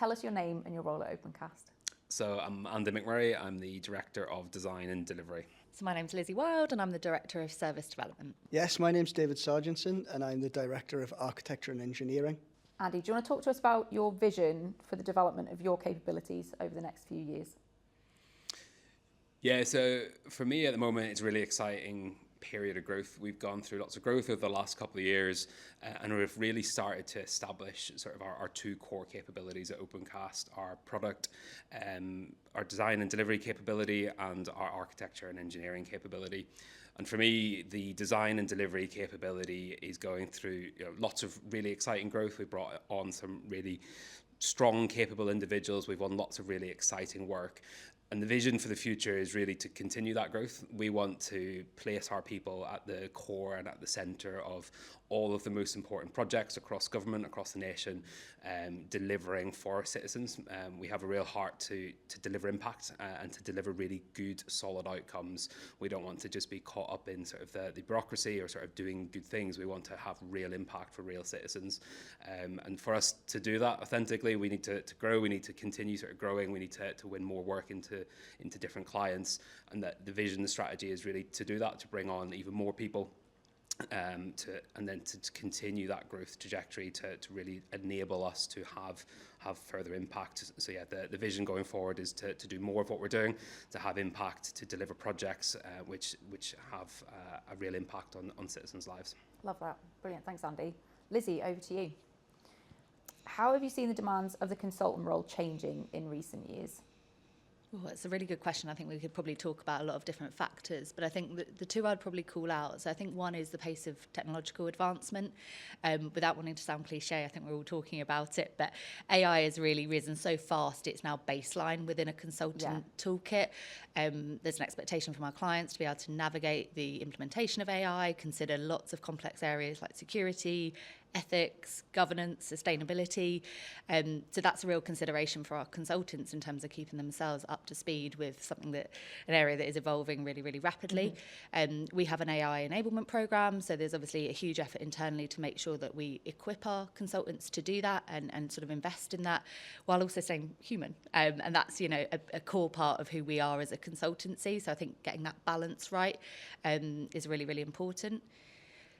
tell us your name and your role at Opencast. So I'm Andy McMurray. I'm the Director of Design and Delivery. So my name's Lizzie Wilde and I'm the Director of Service Development. Yes, my name's David Sarginson and I'm the Director of Architecture and Engineering. Andy, do you want to talk to us about your vision for the development of your capabilities over the next few years? Yeah, so for me at the moment, it's a really exciting period of growth. We've gone through lots of growth over the last couple of years, and we've really started to establish sort of our two core capabilities at Opencast, our product, our design and delivery capability, and our architecture and engineering capability. And for me, the design and delivery capability is going through lots of really exciting growth. We brought on some really strong, capable individuals. We've won lots of really exciting work. And the vision for the future is really to continue that growth. We want to place our people at the core and at the centre of all of the most important projects across government, across the nation, delivering for our citizens. We have a real heart to deliver impact and to deliver really good, solid outcomes. We don't want to just be caught up in sort of the bureaucracy or sort of doing good things. We want to have real impact for real citizens. And for us to do that authentically, we need to grow. We need to continue sort of growing. We need to win more work into different clients. And that the vision, the strategy is really to do that, to bring on even more people. And then to continue that growth trajectory to really enable us to have further impact. So yeah, the vision going forward is to do more of what we're doing, to have impact, to deliver projects which have a real impact on citizens' lives. Love that. Brilliant. Thanks, Andy. Lizzie, over to you. How have you seen the demands of the consultant role changing in recent years? Well, it's a really good question. I think we could probably talk about a lot of different factors, but I think the two I'd probably call out. So I think one is the pace of technological advancement. Without wanting to sound cliche, I think we're all talking about it, but AI has really risen so fast, it's now baseline within a consultant toolkit. There's an expectation from our clients to be able to navigate the implementation of AI, consider lots of complex areas like security, ethics, governance, sustainability. So that's a real consideration for our consultants in terms of keeping themselves up to speed with an area that is evolving really, really rapidly. We have an AI enablement program, so there's obviously a huge effort internally to make sure that we equip our consultants to do that and sort of invest in that while also staying human. And that's, a core part of who we are as a consultancy. So I think getting that balance right is really, really important.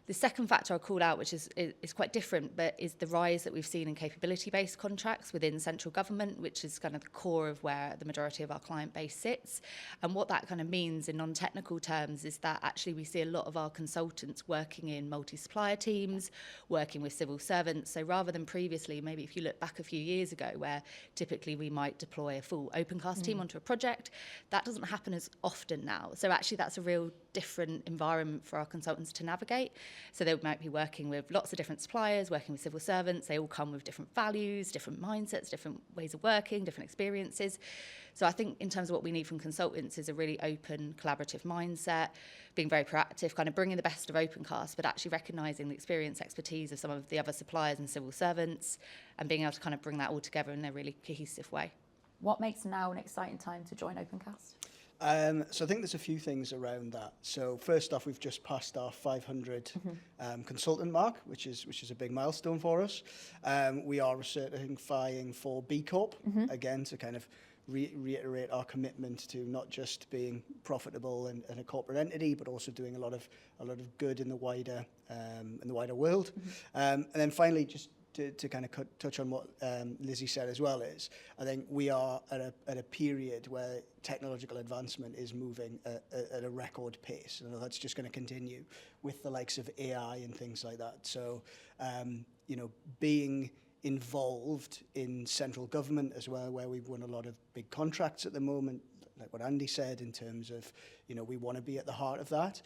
The second factor I'll call out, which is quite different, but is the rise that we've seen in capability-based contracts within central government, which is kind of the core of where the majority of our client base sits. And what that kind of means in non-technical terms is that actually we see a lot of our consultants working in multi-supplier teams, working with civil servants. So rather than previously, maybe if you look back a few years ago, where typically we might deploy a full Opencast team onto a project, that doesn't happen as often now. So actually that's a real different environment for our consultants to navigate. So they might be working with lots of different suppliers, working with civil servants. They all come with different values, different mindsets, different ways of working, different experiences. So I think in terms of what we need from consultants is a really open, collaborative mindset, being very proactive, kind of bringing the best of Opencast, but actually recognising the experience, expertise of some of the other suppliers and civil servants, and being able to kind of bring that all together in a really cohesive way. What makes now an exciting time to join Opencast? So I think there's a few things around that. So first off, we've just passed our 500 consultant mark, which is a big milestone for us. We are certifying for B Corp, again, to kind of reiterate our commitment to not just being profitable and a corporate entity, but also doing a lot of good in the wider world. And then finally, just to kind of touch on what Lizzie said as well, is I think we are at a period where technological advancement is moving at a record pace. And that's just going to continue with the likes of AI and things like that. So, being involved in central government as well, where we've won a lot of big contracts at the moment, like what Andy said, in terms of, we want to be at the heart of that.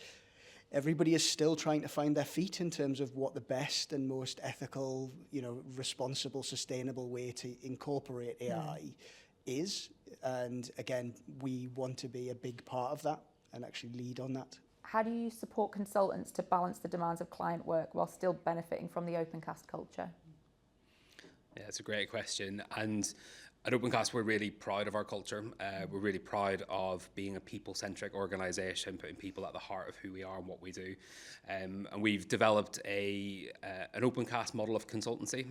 Everybody is still trying to find their feet in terms of what the best and most ethical, responsible, sustainable way to incorporate AI is. And again, we want to be a big part of that and actually lead on that. How do you support consultants to balance the demands of client work while still benefiting from the Opencast culture? Yeah, it's a great question. And At Opencast, we're really proud of our culture. We're really proud of being a people-centric organisation, putting people at the heart of who we are and what we do. And we've developed an Opencast model of consultancy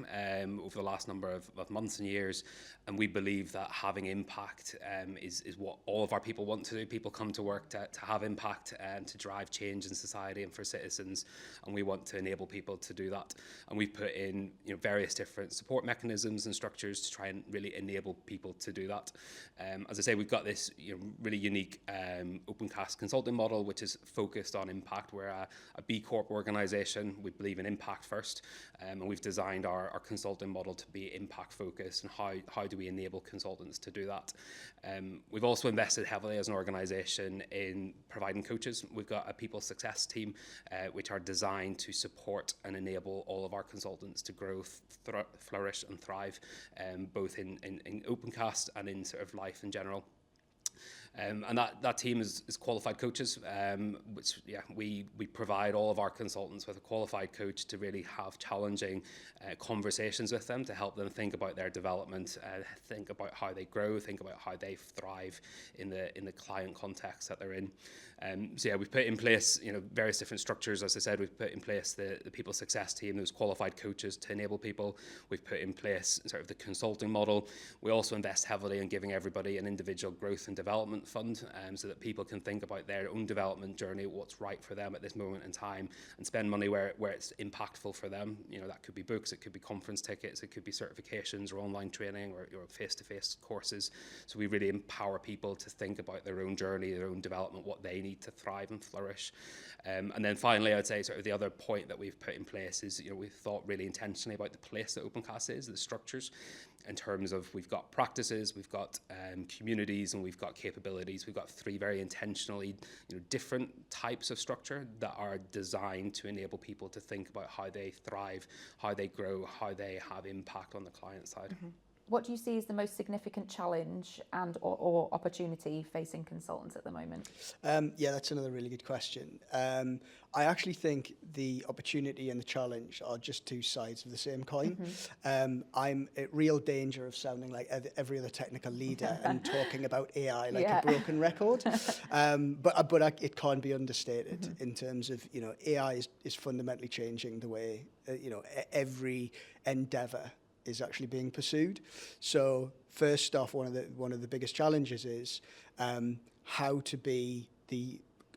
over the last number of months and years. And we believe that having impact is what all of our people want to do. People come to work to have impact and to drive change in society and for citizens. And we want to enable people to do that. And we've put in various different support mechanisms and structures to try and really enable people to do that. As I say, we've got this really unique Opencast consulting model, which is focused on impact. We're a B Corp organisation. We believe in impact first, and we've designed our consulting model to be impact focused. And how do we enable consultants to do that? We've also invested heavily as an organisation in providing coaches. We've got a people success team, which are designed to support and enable all of our consultants to grow, flourish and thrive, both in Opencast and in sort of life in general. And that team is qualified coaches, which we provide all of our consultants with a qualified coach to really have challenging conversations with them to help them think about their development, think about how they grow, think about how they thrive in the client context that they're in. We've put in place various different structures. As I said, we've put in place the people success team, those qualified coaches to enable people. We've put in place sort of the consulting model. We also invest heavily in giving everybody an individual growth and development fund, so that people can think about their own development journey, what's right for them at this moment in time, and spend money where it's impactful for them. That could be books, it could be conference tickets, it could be certifications or online training or face-to-face courses. So we really empower people to think about their own journey, their own development, what they need to thrive and flourish. And then finally, I'd say sort of the other point that we've put in place is we've thought really intentionally about the place that Opencast is, the structures, in terms of we've got practices, we've got communities, and we've got capabilities. We've got three very intentionally different types of structure that are designed to enable people to think about how they thrive, how they grow, how they have impact on the client side. Mm-hmm. What do you see as the most significant challenge and or opportunity facing consultants at the moment? That's another really good question. I actually think the opportunity and the challenge are just two sides of the same coin. Mm-hmm. I'm at real danger of sounding like every other technical leader and talking about AI like a broken record. But it can't be understated. Mm-hmm. In terms of AI is fundamentally changing the way every endeavor is actually being pursued. So first off, one of the biggest challenges is how to be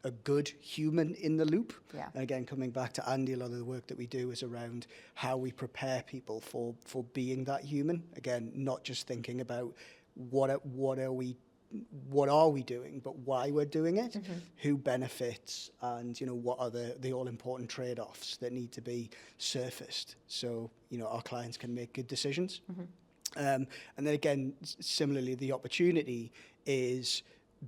a good human in the loop. Yeah. And again, coming back to Andy, a lot of the work that we do is around how we prepare people for being that human. Again, not just thinking about what are we doing, but why we're doing it, mm-hmm. who benefits, and what are the all-important trade-offs that need to be surfaced so our clients can make good decisions. Mm-hmm. And then again, similarly, the opportunity is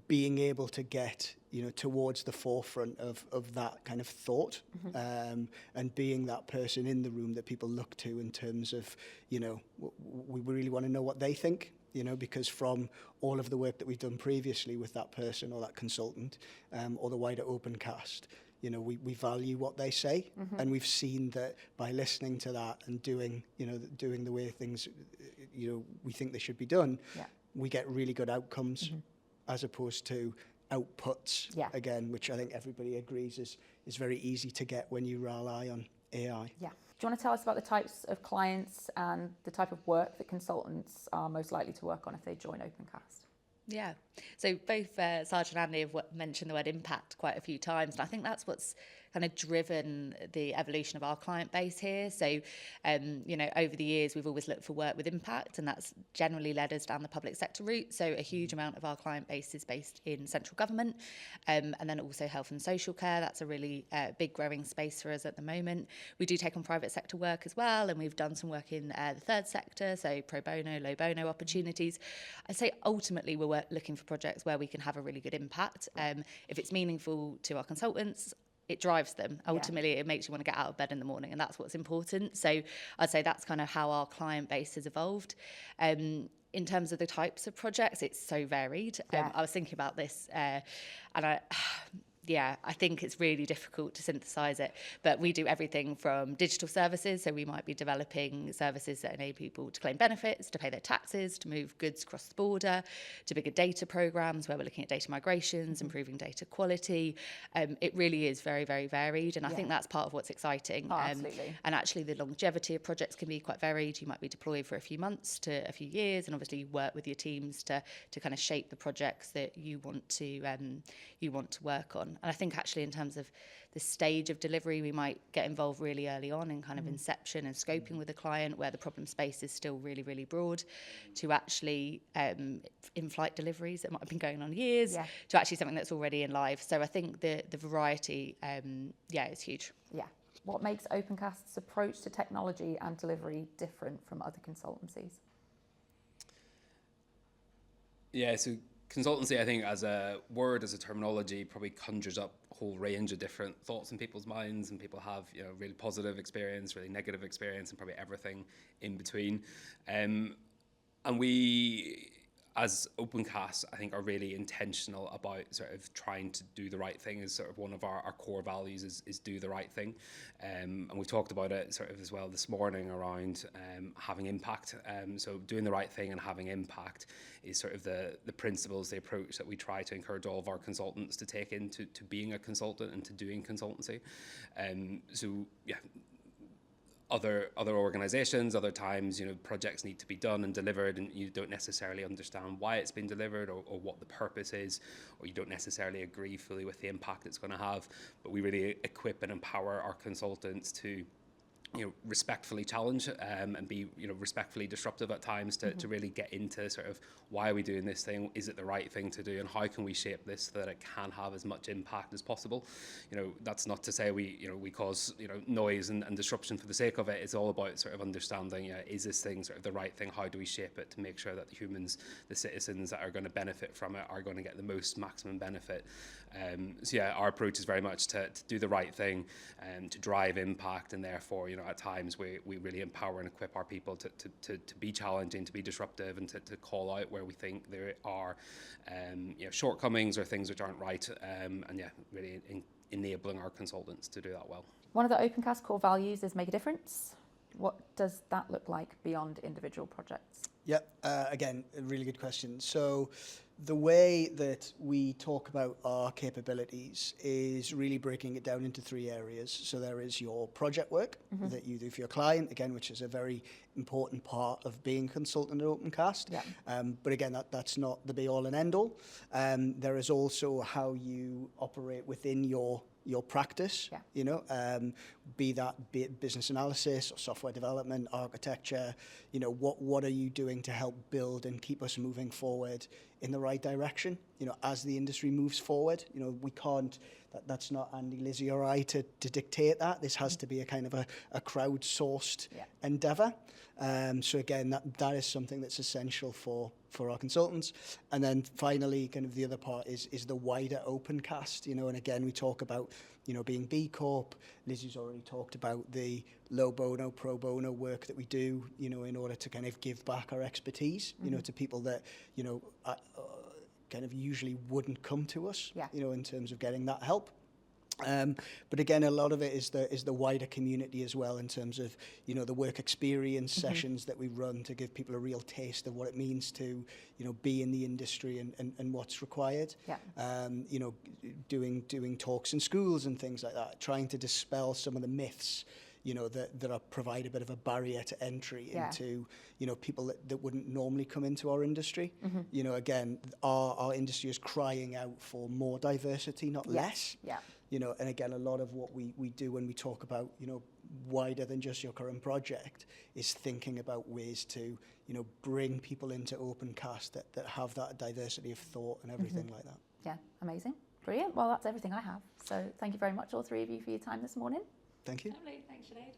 being able to get towards the forefront of that kind of thought, mm-hmm. And being that person in the room that people look to in terms of we really want to know what they think. Because from all of the work that we've done previously with that person or that consultant, or the wider Opencast, we value what they say, mm-hmm. and we've seen that by listening to that and doing the way things, we think they should be done, we get really good outcomes, mm-hmm. as opposed to outputs, again, which I think everybody agrees is very easy to get when you rely on AI. Yeah. Do you want to tell us about the types of clients and the type of work that consultants are most likely to work on if they join Opencast? Yeah. So both Sarge and Andy have mentioned the word impact quite a few times, and I think that's what's kind of driven the evolution of our client base here. So, over the years, we've always looked for work with impact, and that's generally led us down the public sector route. So a huge amount of our client base is based in central government, and then also health and social care. That's a really big growing space for us at the moment. We do take on private sector work as well, and we've done some work in the third sector, so pro bono, low bono opportunities. I say ultimately we're looking for projects where we can have a really good impact. If it's meaningful to our consultants, it drives them. Ultimately, it makes you want to get out of bed in the morning, and that's what's important. So I'd say that's kind of how our client base has evolved. In terms of the types of projects, it's so varied. I was thinking about this, and Yeah, I think it's really difficult to synthesize it, but we do everything from digital services. So we might be developing services that enable people to claim benefits, to pay their taxes, to move goods across the border, to bigger data programs where we're looking at data migrations, improving data quality. It really is very, very varied. And I think that's part of what's exciting. Oh, absolutely. And actually the longevity of projects can be quite varied. You might be deployed for a few months to a few years, and obviously you work with your teams to kind of shape the projects that you want to work on. And I think actually in terms of the stage of delivery, we might get involved really early on in kind of inception and scoping with the client, where the problem space is still really, really broad, to actually in-flight deliveries that might have been going on years, to actually something that's already in live. So I think the variety, is huge. Yeah. What makes Opencast's approach to technology and delivery different from other consultancies? Yeah, so consultancy, I think, as a word, as a terminology, probably conjures up a whole range of different thoughts in people's minds, and people have, really positive experience, really negative experience, and probably everything in between. And we, as Opencast, I think, are really intentional about sort of trying to do the right thing. Is sort of one of our core values is do the right thing. And we've talked about it sort of as well this morning around having impact. So doing the right thing and having impact is sort of the principles, the approach that we try to encourage all of our consultants to take into being a consultant and to doing consultancy. Other organisations, other times, projects need to be done and delivered, and you don't necessarily understand why it's been delivered or what the purpose is, or you don't necessarily agree fully with the impact it's going to have. But we really equip and empower our consultants to respectfully challenge and be respectfully disruptive at times to really get into sort of why are we doing this thing, is it the right thing to do, and how can we shape this so that it can have as much impact as possible. That's not to say we cause noise and disruption for the sake of it. It's all about sort of understanding, is this thing sort of the right thing, how do we shape it to make sure that the humans, the citizens that are going to benefit from it, are going to get the most maximum benefit. Our approach is very much to do the right thing and to drive impact, and therefore at times we really empower and equip our people to be challenging, to be disruptive, and to call out where we think there are shortcomings or things which aren't right, really enabling our consultants to do that well. One of the Opencast core values is make a difference. What does that look like beyond individual projects? Again, a really good question. So the way that we talk about our capabilities is really breaking it down into three areas. So there is your project work that you do for your client, again, which is a very important part of being a consultant at Opencast. But again, that's not the be-all and end-all. There is also how you operate within your practice, be that business analysis or software development, architecture, what are you doing to help build and keep us moving forward in the right direction, as the industry moves forward. We can't, that's not Andy, Lizzie or I to dictate that. This has to be a kind of a crowdsourced endeavour. So again, that is something that's essential for our consultants. And then finally, kind of the other part is the wider Opencast, and again, we talk about, being B Corp. Lizzie's already talked about the low bono, pro bono work that we do, in order to kind of give back our expertise, to people that, kind of usually wouldn't come to us, in terms of getting that help. But again, a lot of it is the wider community as well, in terms of the work experience sessions that we run to give people a real taste of what it means to be in the industry and what's required. Doing talks in schools and things like that, trying to dispel some of the myths that provide a bit of a barrier to entry into people that wouldn't normally come into our industry. Again, our industry is crying out for more diversity, not less. And again, a lot of what we do when we talk about, wider than just your current project, is thinking about ways to, bring people into Opencast that have that diversity of thought and everything like that. Yeah, amazing. Brilliant. Well, that's everything I have. So thank you very much, all three of you, for your time this morning. Thank you. Lovely. Thanks, Sinead.